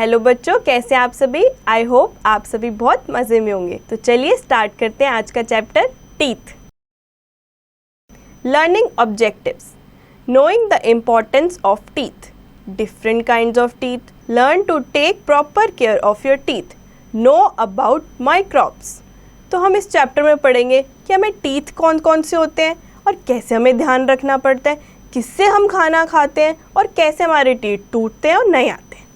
Hello बच्चों, कैसे आप सभी। आई होप आप सभी बहुत मज़े में होंगे। तो चलिए स्टार्ट करते हैं आज का chapter teeth. Learning objectives, knowing the importance of teeth, different kinds of teeth, learn to take proper care of your teeth, know about microbes. तो हम इस चैप्टर में पढ़ेंगे कि हमें टीथ कौन कौन से होते हैं और कैसे हमें ध्यान रखना पड़ता है, किससे हम खाना खाते हैं और कैसे हमारे टीथ टूटते हैं और नहीं आते हैं।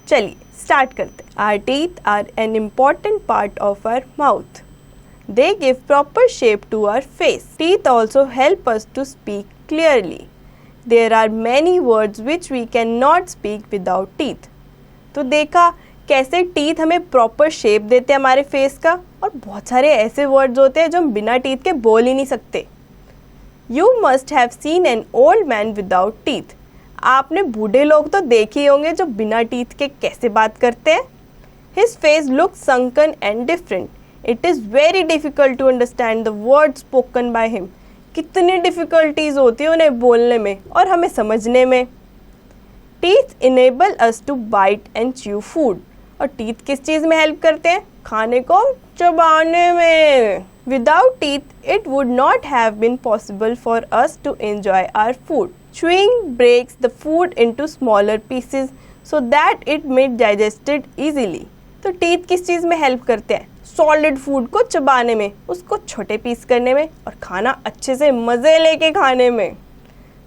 चलिए स्टार्ट करते हैं। Our teeth are an important part of our mouth. They give proper shape to our face. Teeth also help us to speak clearly. There are many words which we cannot speak without teeth. तो देखा कैसे teeth हमें proper shape देते हैं हमारे face का, और बहुत सारे ऐसे वर्ड्स होते हैं जो हम बिना टीथ के बोल ही नहीं सकते। You must have seen an old man without teeth. आपने बूढ़े लोग तो देखे ही होंगे जो बिना टीथ के कैसे बात करते हैं। His face looks sunken and different. It is very difficult to understand the words spoken by him. कितनी डिफ़िकल्टीज होती है उन्हें बोलने में और हमें समझने में। Teeth enable us to bite and chew food. और टीथ किस चीज़ में हेल्प करते हैं? खाने को चबाने में। Without teeth, it would not have been possible for us to enjoy our food. Chewing breaks the food into smaller pieces so that it may digested easily. तो टीथ किस चीज़ में हेल्प करते हैं? सॉलिड फूड को चबाने में, उसको छोटे पीस करने में और खाना अच्छे से मज़े लेके खाने में।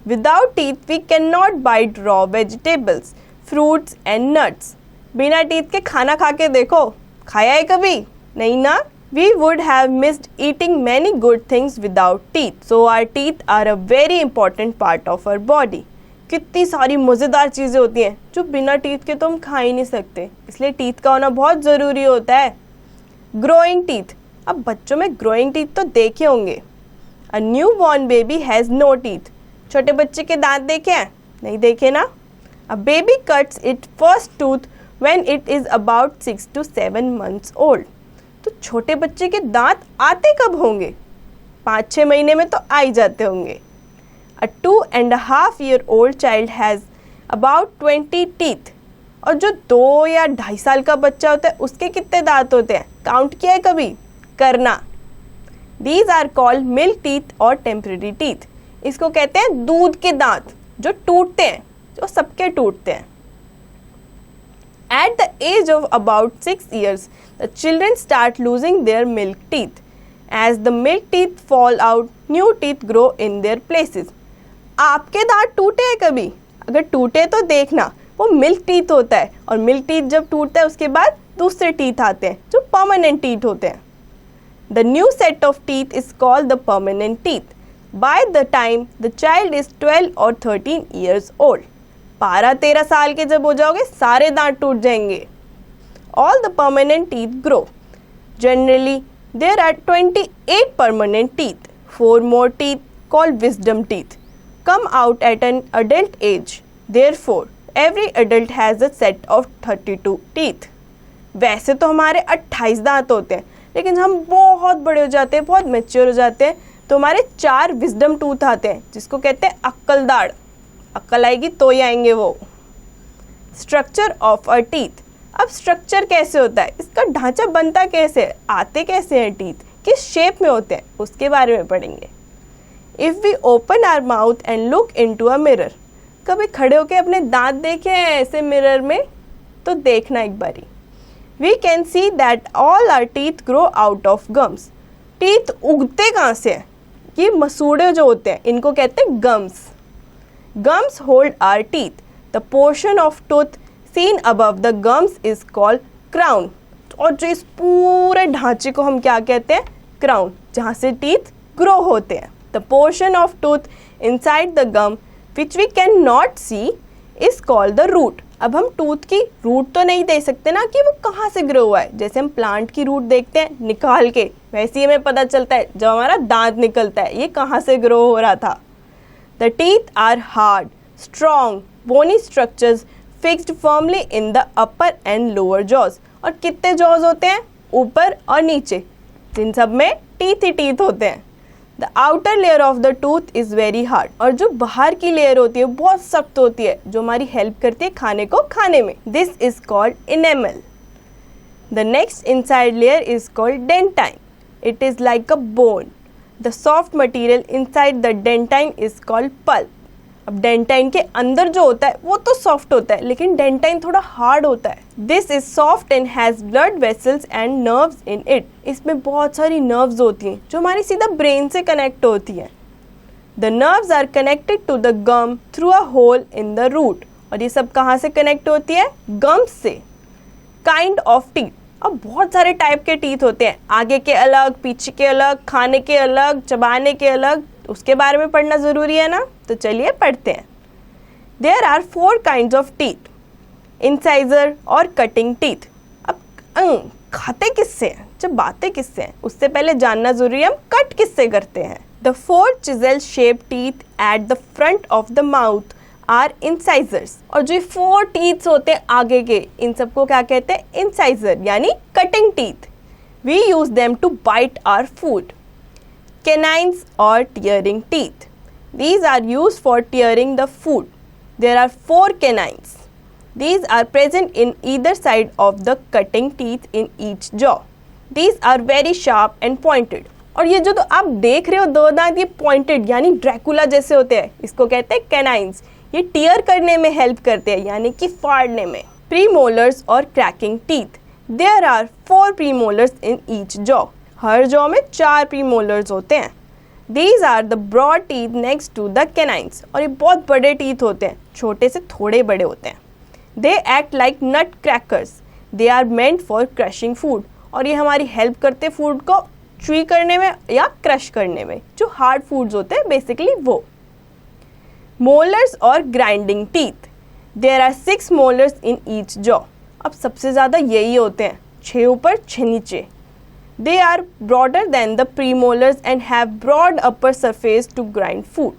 Without teeth, we cannot bite raw vegetables, fruits and nuts. बिना टीथ के खाना खा के देखो, खाया है कभी? नहीं ना? We would have missed eating many good things without teeth. So our teeth are a very important part of our body. कितनी सारी मज़ेदार चीज़ें होती हैं जो बिना टीथ के तो हम खा ही नहीं सकते, इसलिए टीथ का होना बहुत ज़रूरी होता है। ग्रोइंग टीथ, अब बच्चों में ग्रोइंग टीथ तो देखे होंगे। A newborn baby has no teeth. छोटे बच्चे के दांत देखे हैं? नहीं देखे ना? A baby cuts its first tooth when it is about 6 to 7 months old. तो छोटे बच्चे के दांत आते कब होंगे? 5-6 महीने में तो आ ही जाते होंगे। A 2.5-year-old child has about 20 teeth. और जो 2 या 2.5 साल का बच्चा होता है उसके कितने दांत होते हैं? काउंट किया है कभी? करना। These are called milk teeth और temporary teeth. इसको कहते हैं दूध के दांत जो टूटते हैं, जो सबके टूटते हैं। At the age of about 6 years, the children start losing their milk teeth. As the milk teeth fall out, new teeth grow in their places. आपके दांत टूटे हैं कभी? अगर टूटे तो देखना, वो मिल्क टीथ होता है, और मिल्क टीथ जब टूटता है उसके बाद दूसरे टीथ आते हैं जो परमानेंट टीथ होते हैं। The new set of teeth is called the permanent teeth. By the time the child is 12 or 13 years old. 12-13 साल के जब हो जाओगे सारे दांत टूट जाएंगे। All the permanent teeth grow. Generally, there are 28 permanent teeth. 4 more teeth, called wisdom teeth, come out at an adult age. Therefore, every adult has a set of 32 teeth. वैसे तो हमारे 28 दांत होते हैं, लेकिन हम बहुत बड़े हो जाते हैं, बहुत मैच्योर हो जाते हैं, तो हमारे 4 विजडम टूथ आते हैं जिसको कहते हैं अक्कल दाढ़। अक्ल आएगी तो ही आएंगे वो। स्ट्रक्चर ऑफ अ टीथ, अब स्ट्रक्चर कैसे होता है, इसका ढांचा बनता कैसे है, आते कैसे हैं टीथ, किस शेप में होते हैं, उसके बारे में पढ़ेंगे। If we open our mouth and look into a mirror, कभी खड़े होकर अपने दांत देखे हैं ऐसे मिरर में? तो देखना एक बारी। We can see that all our teeth grow out of gums. Teeth उगते कहाँ से हैं? ये मसूड़े जो होते हैं इनको कहते हैं gums. Gums hold our teeth. The portion of tooth seen above the gums is called crown. और जो इस पूरे ढांचे को हम क्या कहते हैं? Crown, जहाँ से teeth grow होते हैं। The portion of tooth inside the gum which we cannot see is called the root. अब हम टूथ की रूट तो नहीं देख सकते ना कि वो कहाँ से ग्रो हुआ है। जैसे हम प्लांट की रूट देखते हैं निकाल के, वैसे ही हमें पता चलता है जब हमारा दांत निकलता है ये कहाँ से ग्रो हो रहा था। The teeth are hard, strong, bony structures fixed firmly in the upper and lower jaws. और कितने jaws होते हैं? ऊपर और नीचे, जिन सब में टीथ ही टीथ होते हैं। The outer layer of the tooth is very hard, और जो बाहर की लेयर होती है बहुत सख्त होती है, जो हमारी हेल्प करती है खाने को खाने में. This is called enamel. The next inside layer is called dentine. It is like a bone. The soft material inside the dentine is called pulp. अब डेंटाइन के अंदर जो होता है वो तो सॉफ्ट होता है, लेकिन डेंटाइन थोड़ा हार्ड होता है. This is soft and has blood vessels and nerves in it. इसमें बहुत सारी नर्व्स होती हैं जो हमारी सीधा ब्रेन से कनेक्ट होती हैं. The nerves are connected to the gum through a hole in the root. और ये सब कहाँ से कनेक्ट होती है? गम्स से. Kind of teeth. अब बहुत सारे टाइप के टीथ होते हैं, आगे के अलग, पीछे के अलग, खाने के अलग, चबाने के अलग. उसके बारे में पढ़ना ज़रूरी है ना, तो चलिए पढ़ते हैं. There are 4 kinds of teeth. Incisor और कटिंग टीथ. अब खाते किससे हैं, चबाते किससे हैं, उससे पहले जानना ज़रूरी है हम कट किससे करते हैं. The 4 chisel shaped teeth at the front of the mouth are incisors. और जो 4 टीथ्स होते हैं आगे के, इन सबको क्या कहते हैं? इंसाइजर, यानी cutting teeth. We use them to bite our food. Canines or tearing teeth. These are used for tearing the food. There are 4 canines. These are present in either side of the cutting teeth in each jaw. These are very sharp and pointed. और ये जो तो आप देख रहे हो 2 दांत, ये पॉइंटेड यानी ड्रैकुला जैसे होते हैं, इसको कहते हैं कैनाइन्स. ये टीयर करने में हेल्प करते हैं, यानी कि फाड़ने में. प्रीमोलर्स और cracking teeth. There are 4 premolars in each jaw. हर जॉ में 4 प्रीमोलर्स होते हैं. These are the broad teeth next to the canines. और ये बहुत बड़े टीथ होते हैं, छोटे से थोड़े बड़े होते हैं. They act like nut crackers. They are meant for crushing food. और ये हमारी हेल्प करते फूड को च्वी करने में या क्रश करने में, जो हार्ड फूड्स होते हैं बेसिकली वो. मोलर्स और grinding teeth. There are 6 molars in each jaw. अब सबसे ज़्यादा यही होते हैं, 6 ऊपर 6 नीचे. They are broader than the premolars and have broad upper surface to grind food.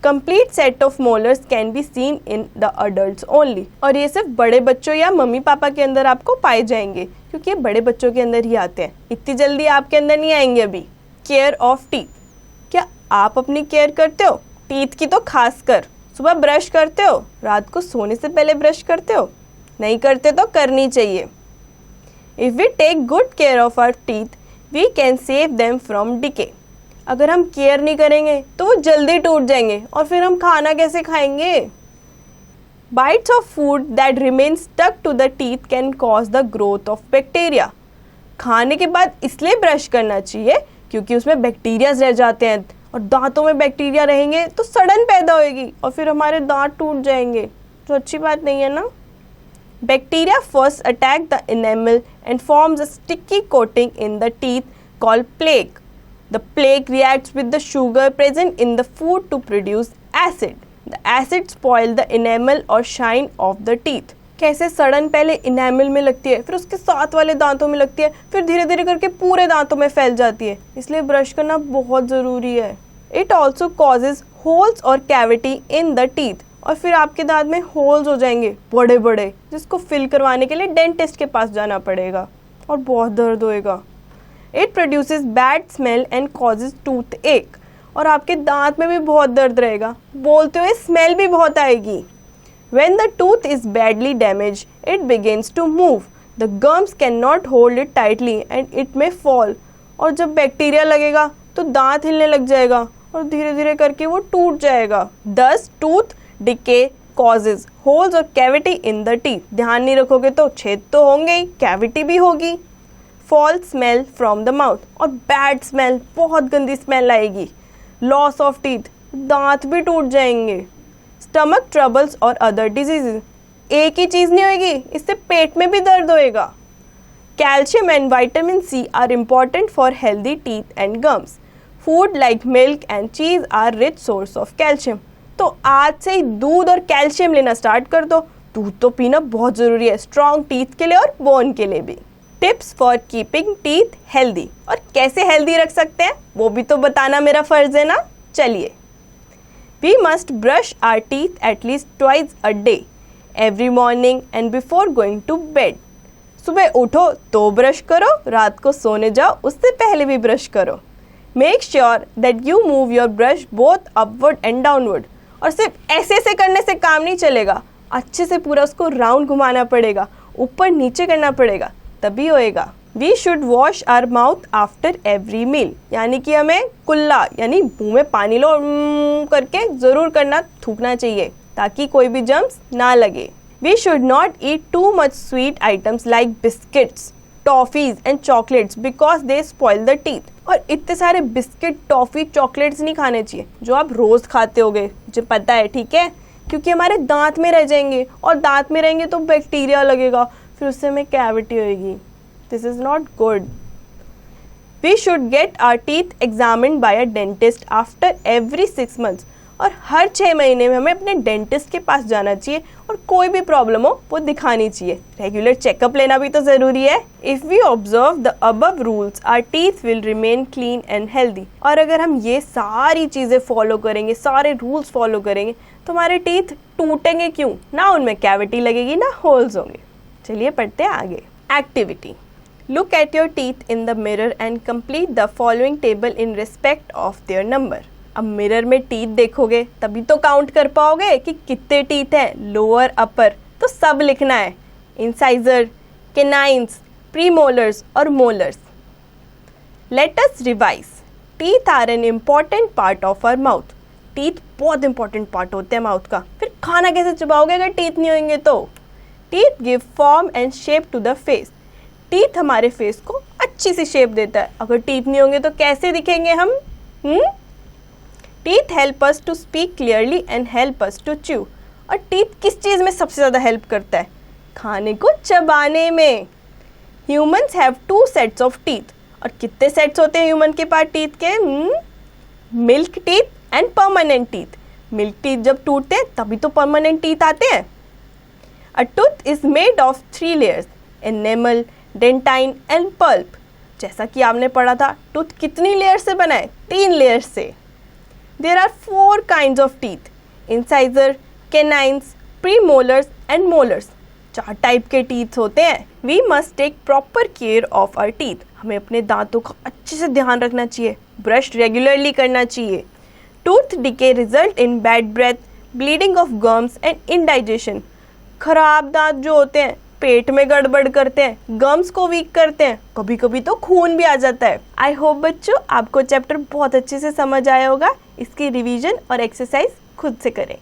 Complete set of molars can be seen in the adults only. और ये सिर्फ बड़े बच्चों या मम्मी पापा के अंदर आपको पाए जाएंगे, क्योंकि ये बड़े बच्चों के अंदर ही आते हैं, इतनी जल्दी आपके अंदर नहीं आएंगे अभी. Care of teeth. क्या आप अपनी केयर करते हो? टीथ की तो खास कर. सुबह ब्रश करते हो? रात को सोने से पहले ब्रश करते हो? नहीं करते तो करनी चाहिए. If we take good care of our teeth, we can save them from decay. अगर हम केयर नहीं करेंगे तो वो जल्दी टूट जाएंगे, और फिर हम खाना कैसे खाएंगे? Bites of food that remain stuck to the teeth can cause the growth of bacteria. खाने के बाद इसलिए ब्रश करना चाहिए क्योंकि उसमें बैक्टीरियाज रह जाते हैं, और दांतों में बैक्टीरिया रहेंगे तो सड़न पैदा होएगी और फिर हमारे दांत टूट जाएंगे, जो अच्छी बात नहीं है ना. Bacteria first attack the enamel and forms a sticky coating in the teeth called plaque. The plaque reacts with the sugar present in the food to produce acid. The acid spoil the enamel or shine of the teeth. कैसे सड़न पहले enamel में लगती है, फिर उसके साथ वाले दांतों में लगती है, फिर धीरे धीरे करके पूरे दांतों में फैल जाती है. इसलिए ब्रश करना बहुत ज़रूरी है. It also causes holes or cavity in the teeth. और फिर आपके दांत में होल्स हो जाएंगे बड़े बड़े, जिसको फिल करवाने के लिए डेंटिस्ट के पास जाना पड़ेगा और बहुत दर्द होएगा. It produces bad smell and causes tooth एक. और आपके दांत में भी बहुत दर्द रहेगा, बोलते हुए स्मेल भी बहुत आएगी. When the tooth is badly damage it begins to move. The gums can not hold it tightly and it may fall. और जब बैक्टीरिया लगेगा तो दांत हिलने लग जाएगा और धीरे धीरे करके वो टूट जाएगा. दस tooth decay causes holes or cavity in the teeth. ध्यान नहीं रखोगे तो छेद तो होंगे ही, कैविटी भी होगी. Foul smell from the mouth. और bad smell, बहुत गंदी स्मेल आएगी. Loss of teeth, दांत भी टूट जाएंगे. Stomach troubles और other diseases. एक ही चीज़ नहीं होगी, इससे पेट में भी दर्द होएगा. Calcium and vitamin C are important for healthy teeth and gums. Food like milk and cheese are rich source of calcium. तो आज से ही दूध और कैल्शियम लेना स्टार्ट कर दो. दूध तो पीना बहुत ज़रूरी है, स्ट्रॉन्ग टीथ के लिए और बोन के लिए भी. Tips for keeping teeth healthy. और कैसे हेल्दी रख सकते हैं वो भी तो बताना मेरा फ़र्ज़ है ना. चलिए. We must brush our teeth at least twice a day, every morning and before going to bed. सुबह उठो तो ब्रश करो, रात को सोने जाओ उससे पहले भी ब्रश करो. Make sure that you move your brush both upward and downward. और सिर्फ ऐसे ऐसे करने से काम नहीं चलेगा, अच्छे से पूरा उसको राउंड घुमाना पड़ेगा, ऊपर नीचे करना पड़ेगा, तभी होएगा। We should wash our mouth after every meal, यानी कि हमें कुल्ला यानी मुंह में पानी लो करके ज़रूर करना, थूकना चाहिए ताकि कोई भी जर्म्स ना लगे। We should not eat too much sweet items like biscuits, toffees and chocolates because they spoil the teeth. और इतने सारे बिस्किट, टॉफी, चॉकलेट्स नहीं खाने चाहिए जो आप रोज़ खाते होगे, मुझे पता है, ठीक है, क्योंकि हमारे दांत में रह जाएंगे और दांत में रहेंगे तो बैक्टीरिया लगेगा, फिर उससे हमें कैविटी होएगी। This is not good. We should get our teeth examined by a dentist after every 6 months। और हर 6 महीने में हमें अपने डेंटिस्ट के पास जाना चाहिए और कोई भी प्रॉब्लम हो वो दिखानी चाहिए। रेगुलर चेकअप लेना भी तो ज़रूरी है। If we observe the above rules our teeth will remain clean and healthy. और अगर हम ये सारी चीज़ें फॉलो करेंगे, सारे रूल्स फॉलो करेंगे, तो हमारे टीथ टूटेंगे क्यों ना, उनमें कैविटी लगेगी ना होल्स होंगे। चलिए पढ़ते हैं आगे। Activity. Look at your teeth in the mirror and complete the following table in respect of their number। अब मिरर में टीथ देखोगे तभी तो काउंट कर पाओगे कि कितने टीथ हैं, लोअर, अपर, तो सब लिखना है। इंसाइजर, कैनाइन्स, प्रीमोलर्स और molars. Let us revise. Teeth are an important part of our mouth. Teeth बहुत इंपॉर्टेंट पार्ट होते हैं माउथ का। फिर खाना कैसे चबाओगे अगर टीथ नहीं होंगे तो? Teeth give form and shape to the face. Teeth हमारे फेस को अच्छी सी शेप देता है। अगर टीथ नहीं होंगे तो कैसे दिखेंगे हम? Teeth help us to speak clearly and help us to chew. और टीथ किस चीज़ में सबसे ज़्यादा हेल्प करता है? खाने को चबाने में। Humans have 2 sets of teeth. और कितने सेट्स होते हैं ह्यूमन के पास टीथ के? Milk teeth and permanent teeth. Milk teeth जब टूटते हैं तभी तो परमानेंट टीथ आते हैं। अ tooth is made of 3 layers, enamel, dentine and pulp. जैसा कि आपने पढ़ा था, टूथ कितनी लेयर से बना है? 3 लेयर से। There are 4 kinds of teeth, incisor, canines, premolars and molars. 4 type के टीथ होते हैं। We must take proper care of our teeth. हमें अपने दांतों का अच्छे से ध्यान रखना चाहिए, ब्रश रेगुलरली करना चाहिए। Tooth decay result in bad breath, bleeding of gums and indigestion. खराब दांत जो होते हैं पेट में गड़बड़ करते हैं, गम्स को वीक करते हैं, कभी कभी तो खून भी आ जाता है। आई होप बच्चों आपको चैप्टर बहुत अच्छे से समझ आया होगा। इसकी रिवीजन और एक्सरसाइज खुद से करें।